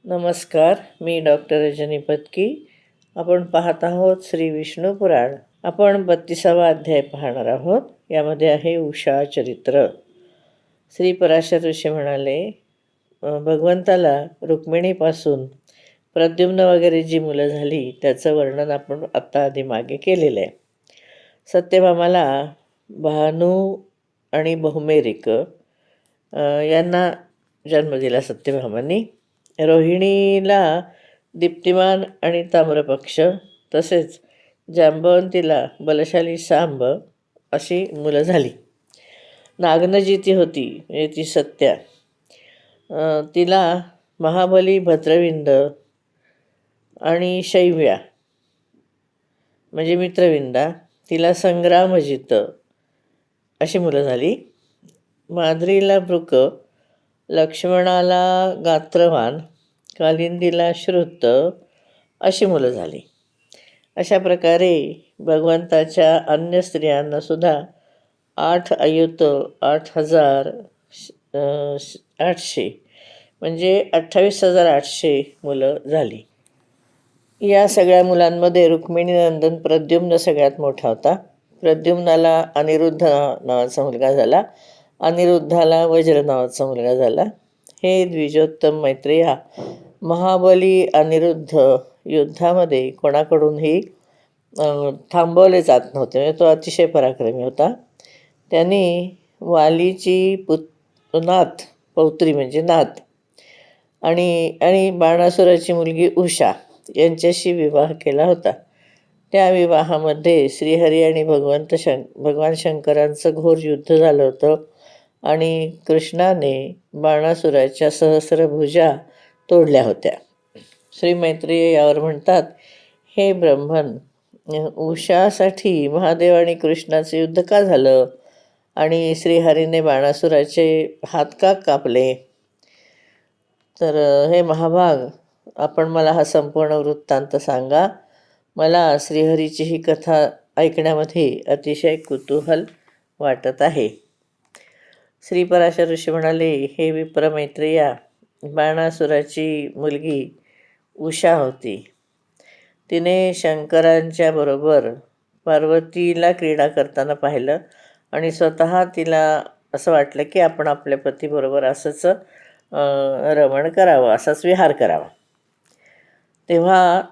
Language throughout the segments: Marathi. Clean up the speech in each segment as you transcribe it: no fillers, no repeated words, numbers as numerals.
नमस्कार. मी डॉक्टर रजनी पत्की. आपण पाहत आहोत श्री विष्णू पुराण. आपण 32वा अध्याय पाहणार आहोत. यामध्ये आहे उषा चरित्र. श्री पराशर ऋषी म्हणाले, भगवंताला रुक्मिणीपासून प्रद्युम्न वगैरे जी मुलं झाली त्याचं वर्णन आपण आत्ता आधी मागे केलेलं आहे. सत्यभामाला भानू आणि बहुमेरिक यांना जन्म दिला सत्यभामांनी. रोहिणीला दीप्तिमान आणि ताम्रपक्ष, तसेच जांबवंतीला बलशाली सांब अशी मुलं झाली. नागनजी ती होती, म्हणजे ती सत्या. तिला महाबली भद्रविंद आणि शैव्या म्हणजे मित्रविंदा, तिला संग्रामजित अशी मुलं झाली. माद्रीला भृक, लक्ष्मणाला गात्रवान, कालिंदीला श्रुत अशी मुलं झाली. अशा प्रकारे भगवंताच्या अन्य स्त्रियांनासुद्धा 8 अयुत 8,800 म्हणजे 28,800 मुलं झाली. या सगळ्या मुलांमध्ये रुक्मिणीनंदन प्रद्युम्न सगळ्यात मोठा होता. प्रद्युम्नाला अनिरुद्ध नावाचा मुलगा झाला. अनिरुद्धाला वज्र नावाचा मुलगा झाला. हे द्विजोत्तम मैत्रेया महाबली अनिरुद्ध युद्धामध्ये कोणाकडूनही थांबवले जात नव्हते, म्हणजे तो अतिशय पराक्रमी होता. त्यांनी वालीची नात पौत्री म्हणजे नात आणि बाणासुराची मुलगी उषा यांच्याशी विवाह केला होता. त्या विवाहामध्ये श्रीहरी आणि भगवान शंकरांचं घोर युद्ध झालं होतं आणि कृष्णाने बाणासुराच्या सहस्रभुजा तोडल्या होत्या. श्री मैत्रेय यावर म्हणतात, हे ब्रह्मन, उषासाठी महादेव आणि कृष्णाचं युद्ध का झालं आणि श्रीहरीने बाणासुराचे हात का कापले? तर हे महाभाग, आपण मला हा संपूर्ण वृत्तांत सांगा. मला श्रीहरीची ही कथा ऐकण्यामध्ये अतिशय कुतूहल वाटत आहे. श्री पराशर ऋषी म्हणाले, हे विप्र मैत्रेया, बाणासुराची मुलगी उषा होती. तिने शंकरांच्या बरोबर पार्वतीला क्रीडा करताना पाहिलं आणि स्वतः तिला असं वाटलं की आपण आपल्या पतीबरोबर असंच रमण करावं, असाच विहार करावा. तेव्हा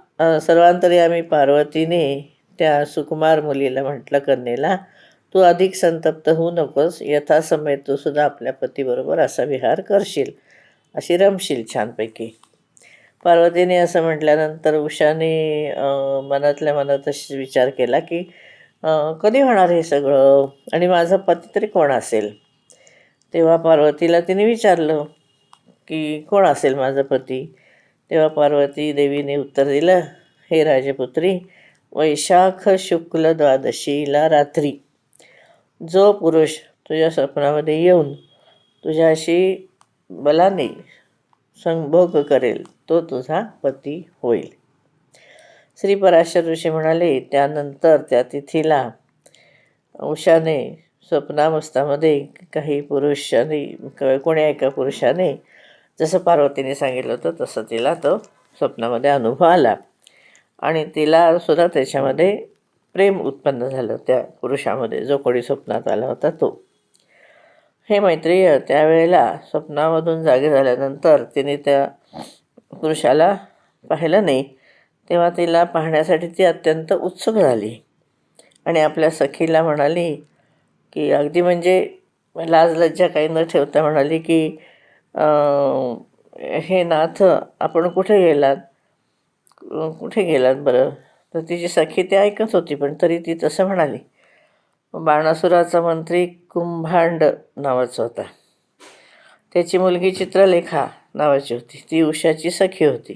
सर्वांतर्यामी पार्वतीने त्या सुकुमार मुलीला म्हटलं, कन्येला, तू अधिक संतप्त होऊ नकोस. यथासमय तू सुद्धा आपल्या पतीबरोबर असा विहार करशील, अशी रमशील छानपैकी. पार्वतीने असं म्हटल्यानंतर उषाने मनातल्या मनात विचार केला की कधी होणार हे सगळं आणि माझा पती तरी कोण असेल. तेव्हा पार्वतीला तिने विचारलं की कोण असेल माझा पती. तेव्हा पार्वती देवीने उत्तर दिलं, हे राजपुत्री, वैशाख शुक्ल द्वादशीला रात्री जो पुरुष तुझ्या स्वप्नामध्ये येऊन तुझ्याशी बलाने संभोग करेल तो तुझा पती होईल. श्री पराशर ऋषी म्हणाले, त्यानंतर त्या तिथीला उषाने स्वप्नावस्थामध्ये काही पुरुषाने, कोण्या एका पुरुषाने जसं पार्वतीने सांगितलं होतं तसं तिला तो स्वप्नामध्ये अनुभव आला आणि तिला सुद्धा त्याच्यामध्ये प्रेम उत्पन्न झालं त्या पुरुषामध्ये, जो कोणी स्वप्नात आला होता तो. हे मैत्रेय, त्यावेळेला स्वप्नामधून जागे झाल्यानंतर तिने त्या पुरुषाला पाहिलं नाही. तेव्हा तिला पाहण्यासाठी ती अत्यंत उत्सुक झाली आणि आपल्या सखीला म्हणाली की अगदी म्हणजे लाज लज्जा काही न ठेवता म्हणाली की हे नाथ, आपण कुठे गेलात बरं? तर तिची सखी ते ऐकत होती, पण तरी ती तसं म्हणाली. बाणासुराचा मंत्री कुंभांड नावाचा होता. त्याची मुलगी चित्रलेखा नावाची होती. ती उषाची सखी होती.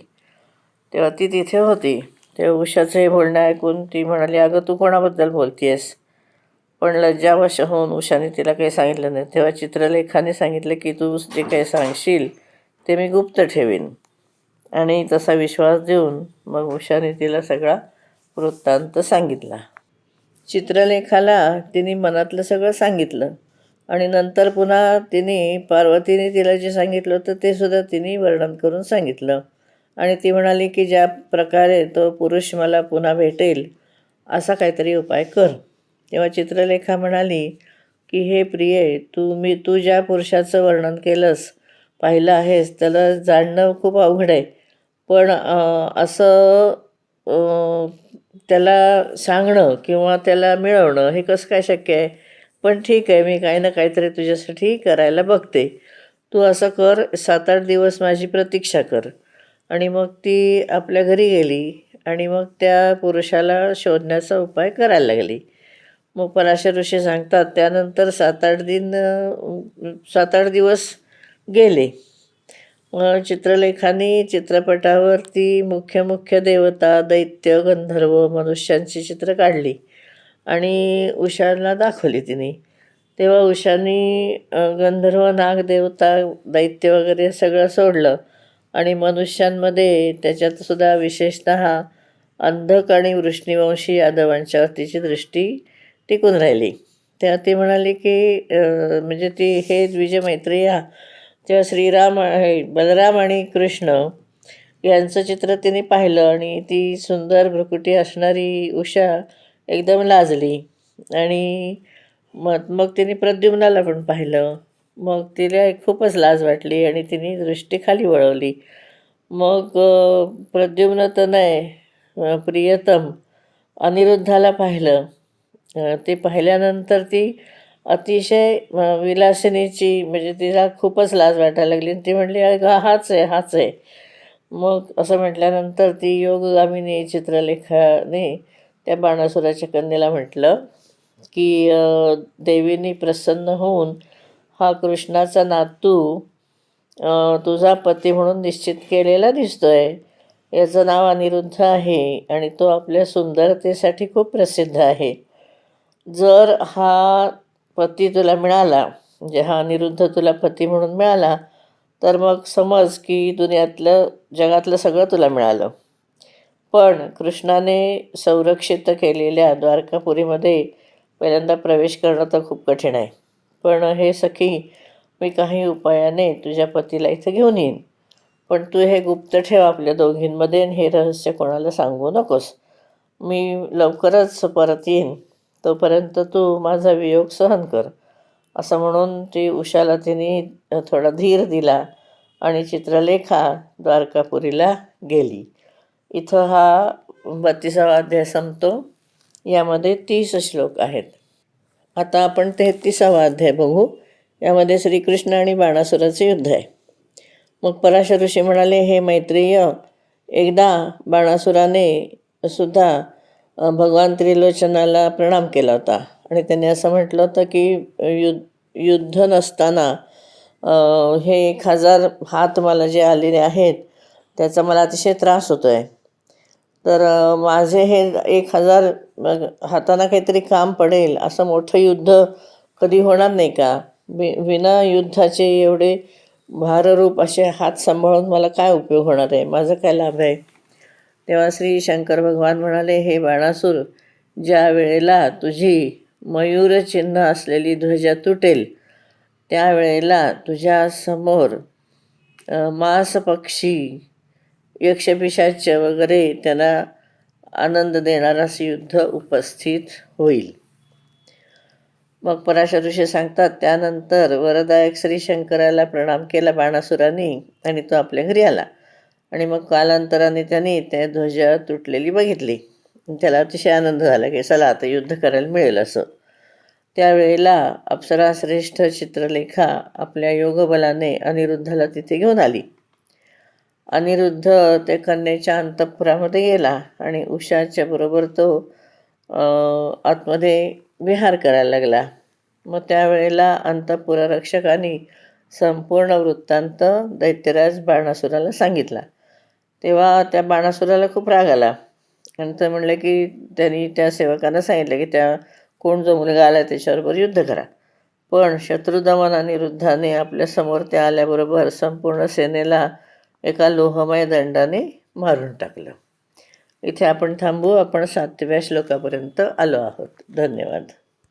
तेव्हा ती तिथे होती. तेव्हा उषाचं हे बोलणं ऐकून ती म्हणाली, अगं तू कोणाबद्दल बोलतीयस? पण लज्जावश होऊन उषाने तिला काही सांगितलं नाही. तेव्हा चित्रलेखाने सांगितलं की तू जे काही सांगशील ते मी गुप्त ठेवीन. आणि तसा विश्वास देऊन मग उषाने तिला सगळा वृत्तांत सांगितला. चित्रलेखाला तिने मनातलं सगळं सांगितलं आणि नंतर पुन्हा पार्वतीने तिला जे सांगितलं होतं ते सुद्धा तिने वर्णन करून सांगितलं. आणि ती म्हणाली की ज्या प्रकारे तो पुरुष मला पुन्हा भेटेल असा काहीतरी उपाय कर. तेव्हा चित्रलेखा म्हणाली की हे प्रिये, तू ज्या पुरुषाचं वर्णन केलंस, पाहिलं आहेस, त्याला जाणणं खूप अवघड आहे. पण असं त्याला सांगणं किंवा त्याला मिळवणं हे कसं काय शक्य आहे? पण ठीक आहे, मी काही ना काहीतरी तुझ्यासाठी करायला बघते. तू असं कर, 7-8 दिवस माझी प्रतीक्षा कर. आणि मग ती आपल्या घरी गेली आणि मग त्या पुरुषाला शोधण्याचा उपाय करायला लागली. मग पराशर ऋषी सांगतात त्यानंतर 7-8 दिवस गेले. चित्रलेखांनी चित्रपटावरती मुख्य देवता, दैत्य, गंधर्व, मनुष्यांची चित्र काढली आणि उषाला दाखवली तिने. तेव्हा उषानी गंधर्व, नाग, देवता, दैत्य वगैरे सगळं सोडलं आणि मनुष्यांमध्ये त्याच्यातसुद्धा विशेषतः अंधक आणि वृष्णीवंशी यादवांच्यावर तिची दृष्टी टिकून राहिली. तेव्हा ती म्हणाली की म्हणजे ती हे द्विज मैत्रिया तेव्हा बलराम आणि कृष्ण यांचं चित्र तिने पाहिलं आणि ती सुंदर भ्रुकुटी असणारी उषा एकदम लाजली आणि मग तिने प्रद्युम्नाला पण पाहिलं. मग तिला खूपच लाज वाटली आणि तिने दृष्टी खाली वळवली. मग प्रद्युम्न तर नाही, प्रियतम अनिरुद्धाला पाहिलं. ते पाहिल्यानंतर ती अतिशय विलासिनीची म्हणजे तिला खूपच लाज वाटायला लागली आणि ती म्हटली अगं हाच आहे, हाच आहे. मग असं म्हटल्यानंतर ती योगगामिनी चित्रलेखाने त्या बाणासुराच्या कन्येला म्हटलं की देवीने प्रसन्न होऊन हा कृष्णाचा नातू तुझा पती म्हणून निश्चित केलेला दिसतोय. याचं नाव अनिरुद्ध आहे आणि तो आपल्या सुंदरतेसाठी खूप प्रसिद्ध आहे. जर हा पती तुला मिळाला, म्हणजे हा अनिरुद्ध तुला पती म्हणून मिळाला, तर मग समज की जगातलं सगळं तुला मिळालं. पण कृष्णाने संरक्षित केलेल्या द्वारकापुरीमध्ये पहिल्यांदा प्रवेश करणं तर खूप कठीण आहे. पण हे सखी, मी काही उपायाने तुझ्या पतीला इथं घेऊन येईन. पण तू हे गुप्त ठेव आपल्या दोघींमध्ये आणि हे रहस्य कोणाला सांगू नकोस. मी लवकरच परत येईन, तोपर्यंत तू माझा वियोग सहन कर. असं म्हणून ती उषाला तिने थोडा धीर दिला आणि चित्रलेखा द्वारकापुरीला गेली. इथं हा 32वा अध्याय संपतो. यामध्ये 30 श्लोक आहेत. आता आपण 33वा अध्याय बघू. यामध्ये श्रीकृष्ण आणि बाणासुराचे युद्ध आहे. मग पराशर ऋषी म्हणाले, हे मैत्रेय, एकदा बाणासुराने सुद्धा भगवान त्रिलोचनाला प्रणाम केला होता आणि त्यांनी असं म्हटलं होतं की युद्ध नसताना हे 1000 हात मला जे आलेले आहेत त्याचा मला अतिशय त्रास होतो आहे. तर माझे हे 1000 हातांना काहीतरी काम पडेल असं मोठं युद्ध कधी होणार नाही का? विना युद्धाचे एवढे भाररूप असे हात सांभाळून मला काय उपयोग होणार आहे? माझं काय लाभ आहे? तेव्हा श्री शंकर भगवान म्हणाले, हे बाणासूर, ज्या वेळेला तुझी मयूरचिन्ह असलेली ध्वजा तुटेल त्यावेळेला तुझ्यासमोर मांस पक्षी, यक्षपिशाच वगैरे त्यांना आनंद देणारं असं युद्ध उपस्थित होईल. मग पराशर ऋषी सांगतात त्यानंतर वरदायक श्री शंकराला प्रणाम केला बाणासुराने आणि तो आपल्या घरी आला. आणि मग कालांतराने त्याने त्या ध्वजा तुटलेली बघितली. त्याला अतिशय आनंद झाला की चला आता युद्ध करायला मिळेल असं. त्यावेळेला अप्सराश्रेष्ठ चित्रलेखा आपल्या योगबलाने अनिरुद्धाला तिथे घेऊन आली. अनिरुद्ध त्या कन्येच्या अंतःपुरामध्ये गेला आणि उषाच्या बरोबर तो आतमध्ये विहार करायला लागला. मग त्यावेळेला अंतःपुररक्षकांनी संपूर्ण वृत्तांत दैत्यराज बाणासुराला सांगितला. तेव्हा त्या बाणासुराला खूप राग आला आणि ते म्हणले की त्यांनी त्या सेवकांना सांगितलं की कोण जो मुलगा आला त्याच्याबरोबर युद्ध करा. पण शत्रुदमन अनिरुद्धाने आपल्यासमोर त्या आल्याबरोबर संपूर्ण सेनेला एका लोहमय दंडाने मारून टाकलं. इथे आपण थांबू. आपण 7व्या श्लोकापर्यंत आलो आहोत. धन्यवाद.